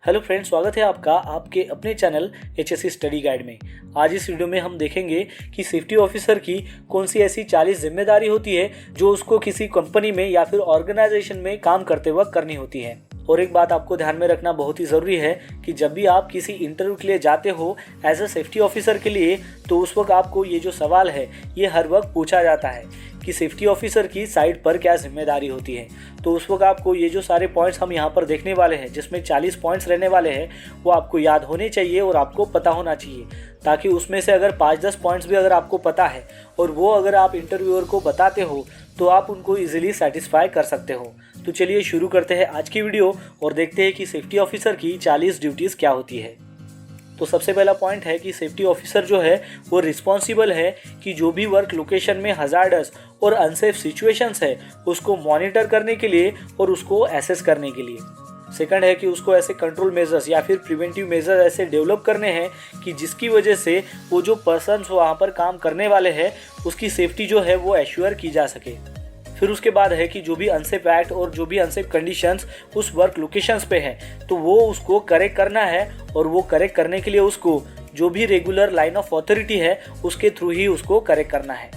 Hello friends, स्वागत है आपका आपके अपने चैनल HSC स्टडी गाइड में। आज इस वीडियो में हम देखेंगे कि सेफ्टी ऑफिसर की कौन सी ऐसी 40 जिम्मेदारी होती है जो उसको किसी कंपनी में या फिर ऑर्गेनाइजेशन में काम करते वक्त करनी होती है। और एक बात आपको ध्यान में रखना बहुत ही ज़रूरी है कि जब भी आप किसी इंटरव्यू के लिए जाते हो एज अ सेफ्टी ऑफिसर के लिए, तो उस वक्त आपको ये जो सवाल है ये हर वक्त पूछा जाता है कि सेफ्टी ऑफिसर की साइट पर क्या जिम्मेदारी होती है। तो उस वक्त आपको ये जो सारे पॉइंट्स हम यहाँ पर देखने वाले हैं, जिसमें 40 पॉइंट्स रहने वाले हैं, वो आपको याद होने चाहिए और आपको पता होना चाहिए, ताकि उसमें से अगर 5-10 पॉइंट्स भी अगर आपको पता है और वो अगर आप इंटरव्यूअर को बताते हो तो आप उनको ईजिली सेटिस्फाई कर सकते हो। तो चलिए शुरू करते हैं आज की वीडियो और देखते हैं कि सेफ्टी ऑफिसर की 40 ड्यूटीज़ क्या होती है। तो सबसे पहला पॉइंट है कि सेफ्टी ऑफिसर जो है वो रिस्पॉन्सिबल है कि जो भी वर्क लोकेशन में हजार्डस और अनसेफ सिचुएशंस है उसको मॉनिटर करने के लिए और उसको एसेस करने के लिए। सेकंड है कि उसको ऐसे कंट्रोल मेजर्स या फिर प्रिवेंटिव मेजर्स ऐसे डेवलप करने हैं कि जिसकी वजह से वो जो पर्सन्स वहाँ पर काम करने वाले हैं उसकी सेफ्टी जो है वो एश्योर की जा सके। फिर उसके बाद है कि जो भी अनसेफ एक्ट और जो भी अनसेफ कंडीशंस उस वर्क लोकेशंस पे है तो वो उसको करेक्ट करना है, और वो करेक्ट करने के लिए उसको जो भी रेगुलर लाइन ऑफ अथॉरिटी है उसके थ्रू ही उसको करेक्ट करना है।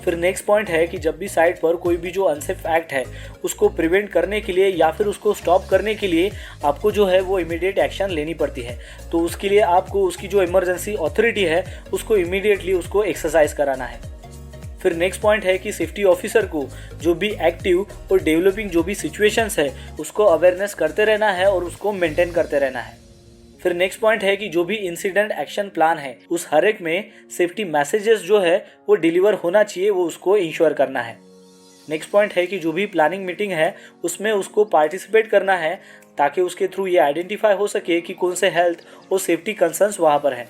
फिर नेक्स्ट पॉइंट है कि जब भी साइट पर कोई भी जो अनसेफ एक्ट है उसको प्रिवेंट करने के लिए या फिर उसको स्टॉप करने के लिए आपको जो है वो इमीडिएट एक्शन लेनी पड़ती है। तो उसके लिए आपको उसकी जो इमरजेंसी अथॉरिटी है उसको इमीडिएटली उसको एक्सरसाइज कराना है। फिर नेक्स्ट पॉइंट है कि सेफ्टी ऑफिसर को जो भी एक्टिव और डेवलपिंग जो भी सिचुएशंस है उसको अवेयरनेस करते रहना है और उसको मेंटेन करते रहना है। फिर नेक्स्ट पॉइंट है कि जो भी इंसिडेंट एक्शन प्लान है उस हर एक में सेफ्टी मैसेजेस जो है वो डिलीवर होना चाहिए, वो उसको इंश्योर करना है। नेक्स्ट पॉइंट है कि जो भी प्लानिंग मीटिंग है उसमें उसको पार्टिसिपेट करना है, ताकि उसके थ्रू ये आइडेंटिफाई हो सके कि कौन से हेल्थ और सेफ्टी कंसर्न्स वहाँ पर हैं।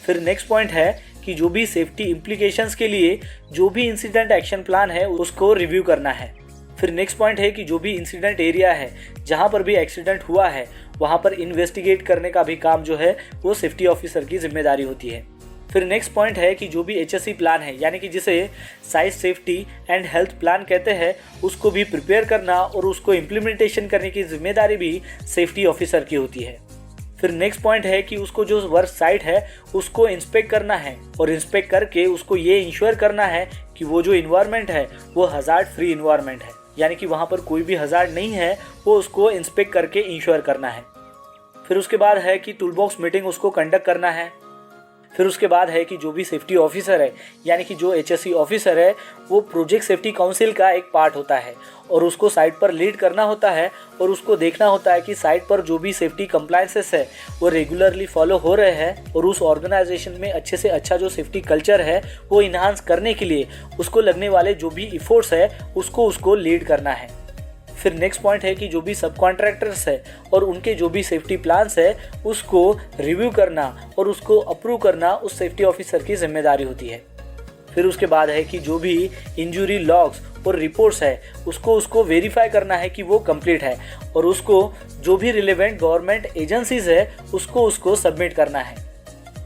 फिर नेक्स्ट पॉइंट है कि जो भी सेफ्टी इम्प्लीकेशंस के लिए जो भी इंसिडेंट एक्शन प्लान है उसको रिव्यू करना है। फिर नेक्स्ट पॉइंट है कि जो भी इंसिडेंट एरिया है जहाँ पर भी एक्सीडेंट हुआ है वहाँ पर इन्वेस्टिगेट करने का भी काम जो है वो सेफ्टी ऑफिसर की जिम्मेदारी होती है। फिर नेक्स्ट पॉइंट है कि जो भी HSC प्लान है, यानी कि जिसे site safety and health plan कहते हैं, उसको भी प्रिपेयर करना और उसको इम्प्लीमेंटेशन करने की जिम्मेदारी भी सेफ्टी ऑफिसर की होती है। फिर नेक्स्ट पॉइंट है कि उसको जो वर्क साइट है उसको इंस्पेक्ट करना है, और इंस्पेक्ट करके उसको ये इंश्योर करना है कि वो जो इन्वायरमेंट है वो हजार्ड फ्री इन्वायरमेंट है, यानी कि वहाँ पर कोई भी हजार्ड नहीं है, वो उसको इंस्पेक्ट करके इंश्योर करना है। फिर उसके बाद है कि टूल बॉक्स मीटिंग उसको कंडक्ट करना है। फिर उसके बाद है कि जो भी सेफ्टी ऑफिसर है, यानी कि जो HSC ऑफिसर है, वो प्रोजेक्ट सेफ्टी काउंसिल का एक पार्ट होता है और उसको साइट पर लीड करना होता है, और उसको देखना होता है कि साइट पर जो भी सेफ्टी कंप्लायंसेस है वो रेगुलरली फॉलो हो रहे हैं, और उस ऑर्गेनाइजेशन में अच्छे से अच्छा जो सेफ्टी कल्चर है वो इन्हांस करने के लिए उसको लगने वाले जो भी इफोर्ट्स है उसको लीड करना है। फिर नेक्स्ट पॉइंट है कि जो भी सब कॉन्ट्रैक्टर्स है और उनके जो भी सेफ्टी प्लान्स है उसको रिव्यू करना और उसको अप्रूव करना उस सेफ्टी ऑफिसर की जिम्मेदारी होती है। फिर उसके बाद है कि जो भी इंजरी लॉग्स और रिपोर्ट्स है उसको वेरीफाई करना है कि वो कंप्लीट है, और उसको जो भी रिलेवेंट गवर्नमेंट एजेंसीज है उसको सबमिट करना है।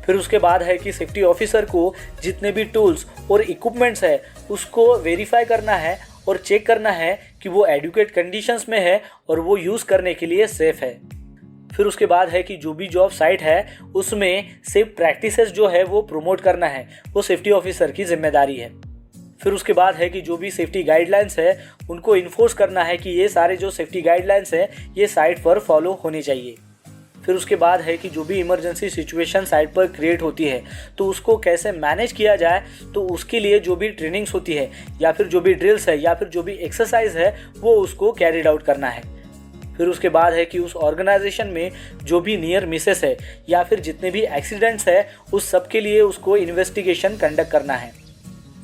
फिर उसके बाद है कि सेफ्टी ऑफिसर को जितने भी टूल्स और इक्विपमेंट्स है उसको वेरीफाई करना है और चेक करना है कि वो एडुकेट कंडीशंस में है और वो यूज़ करने के लिए सेफ है। फिर उसके बाद है कि जो भी जॉब साइट है उसमें सेफ प्रैक्टिसेस जो है वो प्रमोट करना है, वो सेफ्टी ऑफिसर की जिम्मेदारी है। फिर उसके बाद है कि जो भी सेफ्टी गाइडलाइंस है उनको इन्फोर्स करना है कि ये सारे जो सेफ्टी गाइडलाइंस है ये साइट पर फॉलो होने चाहिए। फिर उसके बाद है कि जो भी इमरजेंसी सिचुएशन साइट पर क्रिएट होती है तो उसको कैसे मैनेज किया जाए, तो उसके लिए जो भी ट्रेनिंग्स होती है या फिर जो भी ड्रिल्स है या फिर जो भी एक्सरसाइज है वो उसको कैरिड आउट करना है। फिर उसके बाद है कि उस ऑर्गेनाइजेशन में जो भी नियर मिसेस है या फिर जितने भी एक्सीडेंट्स है उस सब के लिए उसको इन्वेस्टिगेशन कंडक्ट करना है।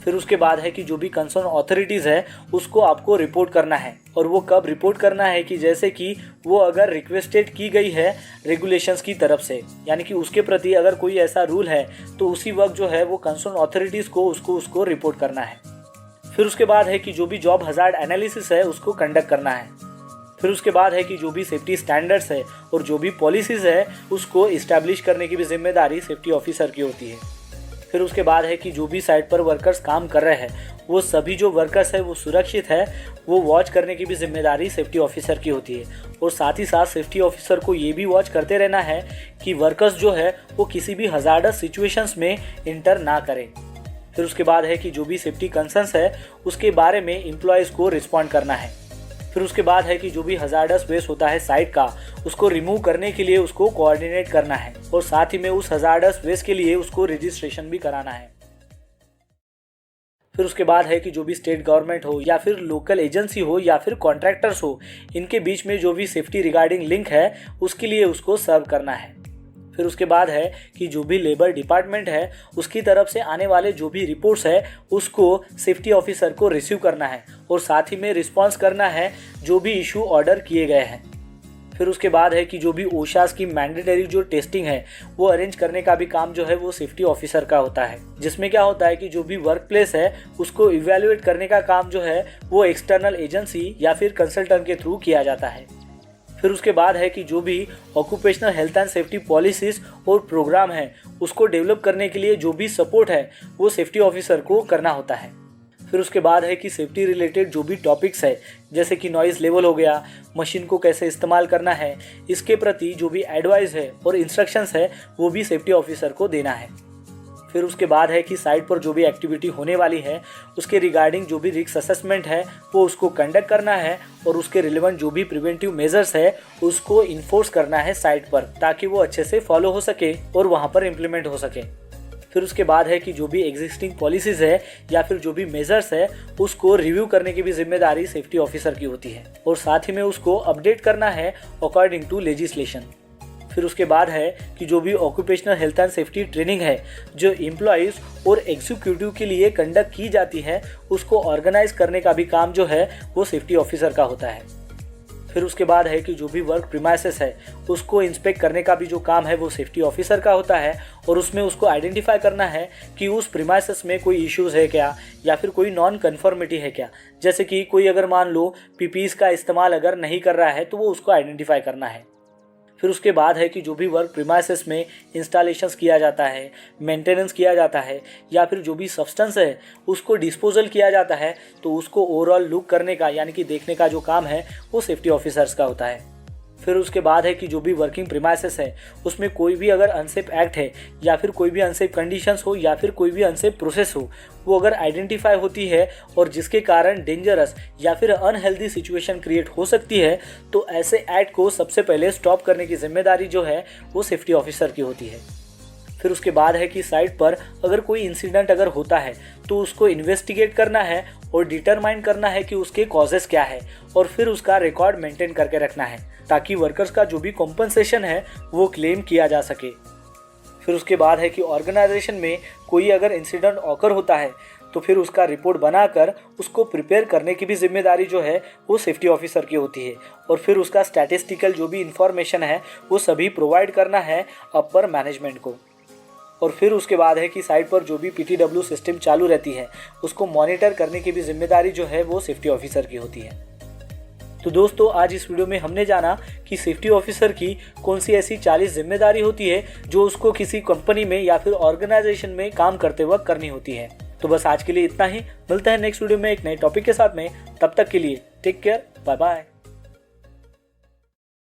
फिर उसके बाद है कि जो भी कंसर्न अथॉरिटीज़ है उसको आपको रिपोर्ट करना है, और वो कब रिपोर्ट करना है कि जैसे कि वो अगर रिक्वेस्टेड की गई है रेगुलेशंस की तरफ से, यानी कि उसके प्रति अगर कोई ऐसा रूल है तो उसी वक्त जो है वो कंसर्न अथॉरिटीज़ को उसको रिपोर्ट करना है। फिर उसके बाद है कि जो भी जॉब हजार्ड एनालिसिस है उसको कंडक्ट करना है। फिर उसके बाद है कि जो भी सेफ्टी स्टैंडर्ड्स है और जो भी पॉलिसीज़ है उसको इस्टेब्लिश करने की भी जिम्मेदारी सेफ्टी ऑफिसर की होती है। फिर उसके बाद है कि जो भी साइट पर वर्कर्स काम कर रहे हैं वो सभी जो वर्कर्स है वो सुरक्षित है, वो वॉच करने की भी जिम्मेदारी सेफ्टी ऑफिसर की होती है। और साथ ही साथ सेफ्टी ऑफिसर को ये भी वॉच करते रहना है कि वर्कर्स जो है वो किसी भी हजार्डस सिचुएशंस में इंटर ना करें। फिर उसके बाद है कि जो भी सेफ्टी कंसर्न्स है उसके बारे में एम्प्लॉयज़ को रिस्पॉन्ड करना है। फिर उसके बाद है कि जो भी हजार्डस वेस्ट होता है साइट का उसको रिमूव करने के लिए उसको कोऑर्डिनेट करना है और साथ ही में उस हजार्डस वेस्ट के लिए उसको रजिस्ट्रेशन भी कराना है। फिर उसके बाद है कि जो भी स्टेट गवर्नमेंट हो या फिर लोकल एजेंसी हो या फिर कॉन्ट्रैक्टर्स हो, इनके बीच में जो भी सेफ्टी रिगार्डिंग लिंक है उसके लिए उसको सर्व करना है। फिर उसके बाद है कि जो भी लेबर डिपार्टमेंट है उसकी तरफ से आने वाले जो भी रिपोर्ट्स है उसको सेफ्टी ऑफिसर को रिसीव करना है और साथ ही में रिस्पॉन्स करना है जो भी इशू ऑर्डर किए गए हैं। फिर उसके बाद है कि जो भी ओशास की मैंडेटरी जो टेस्टिंग है वो अरेंज करने का भी काम जो है वो सेफ्टी ऑफिसर का होता है, जिसमें क्या होता है कि जो भी वर्क प्लेस है उसको इवेल्युएट करने का काम जो है वो एक्सटर्नल एजेंसी या फिर कंसल्टेंट के थ्रू किया जाता है। फिर उसके बाद है कि जो भी occupational health and safety policies और प्रोग्राम है उसको डेवलप करने के लिए जो भी सपोर्ट है वो सेफ्टी ऑफिसर को करना होता है। फिर उसके बाद है कि सेफ्टी रिलेटेड जो भी टॉपिक्स है जैसे कि नॉइज़ लेवल हो गया, मशीन को कैसे इस्तेमाल करना है, इसके प्रति जो भी एडवाइस है और इंस्ट्रक्शंस है वो भी सेफ्टी ऑफिसर को देना है। फिर उसके बाद है कि साइट पर जो भी एक्टिविटी होने वाली है उसके रिगार्डिंग जो भी रिस्क असेसमेंट है वो उसको कंडक्ट करना है और उसके रिलेवेंट जो भी प्रिवेंटिव मेजर्स है उसको इन्फोर्स करना है साइट पर, ताकि वो अच्छे से फॉलो हो सके और वहाँ पर इम्प्लीमेंट हो सके। फिर उसके बाद है कि जो भी एग्जिस्टिंग पॉलिसीज़ है या फिर जो भी मेजर्स है उसको रिव्यू करने की भी जिम्मेदारी सेफ्टी ऑफिसर की होती है और साथ ही में उसको अपडेट करना है अकॉर्डिंग टू लेजिस्लेशन। फिर उसके बाद है कि जो भी occupational health and safety training है जो एम्प्लॉयज़ और एग्जीक्यूटिव के लिए कंडक्ट की जाती है उसको ऑर्गेनाइज करने का भी काम जो है वो सेफ्टी ऑफिसर का होता है। फिर उसके बाद है कि जो भी वर्क प्रीमाइसेस है उसको इंस्पेक्ट करने का भी जो काम है वो सेफ्टी ऑफिसर का होता है और उसमें उसको आइडेंटिफाई करना है कि उस प्रीमाइसेस में कोई इश्यूज़ है क्या या फिर कोई नॉन कन्फर्मिटी है क्या। जैसे कि कोई अगर मान लो पीपीईज का इस्तेमाल अगर नहीं कर रहा है तो वो उसको आइडेंटिफाई करना है। फिर उसके बाद है कि जो भी वर्क प्रीमाइसेस में इंस्टॉलेशंस किया जाता है, मेंटेनेंस किया जाता है या फिर जो भी सब्सटेंस है उसको डिस्पोजल किया जाता है तो उसको ओवरऑल लुक करने का यानी कि देखने का जो काम है वो सेफ्टी ऑफिसर्स का होता है। फिर उसके बाद है कि जो भी वर्किंग प्रीमाइसेस है उसमें कोई भी अगर अनसेफ एक्ट है या फिर कोई भी अनसेफ कंडीशंस हो या फिर कोई भी अनसेफ प्रोसेस हो वो अगर आइडेंटिफाई होती है और जिसके कारण डेंजरस या फिर अनहेल्दी सिचुएशन क्रिएट हो सकती है तो ऐसे एक्ट को सबसे पहले स्टॉप करने की जिम्मेदारी जो है वो सेफ्टी ऑफिसर की होती है। फिर उसके बाद है कि साइट पर अगर कोई इंसिडेंट अगर होता है तो उसको इन्वेस्टिगेट करना है और डिटरमाइन करना है कि उसके कॉजेस क्या है और फिर उसका रिकॉर्ड मेंटेन करके रखना है ताकि वर्कर्स का जो भी कॉम्पनसेशन है वो क्लेम किया जा सके। फिर उसके बाद है कि ऑर्गेनाइजेशन में कोई अगर इंसिडेंट ऑकर होता है तो फिर उसका रिपोर्ट बनाकर उसको प्रिपेयर करने की भी जिम्मेदारी जो है वो सेफ्टी ऑफिसर की होती है और फिर उसका स्टैटिस्टिकल जो भी इंफॉर्मेशन है वो सभी प्रोवाइड करना है अपर मैनेजमेंट को। और फिर उसके बाद है कि साइट पर जो भी PTW सिस्टम चालू रहती है उसको मॉनिटर करने की भी जिम्मेदारी जो है वो सेफ्टी ऑफिसर की होती है। तो दोस्तों आज इस वीडियो में हमने जाना कि सेफ्टी ऑफिसर की कौन सी ऐसी 40 जिम्मेदारी होती है जो उसको किसी कंपनी में या फिर ऑर्गेनाइजेशन में काम करते वक्त करनी होती है। तो बस आज के लिए इतना ही, मिलते हैं नेक्स्ट वीडियो में एक नए टॉपिक के साथ में। तब तक के लिए टेक केयर, बाय बाय।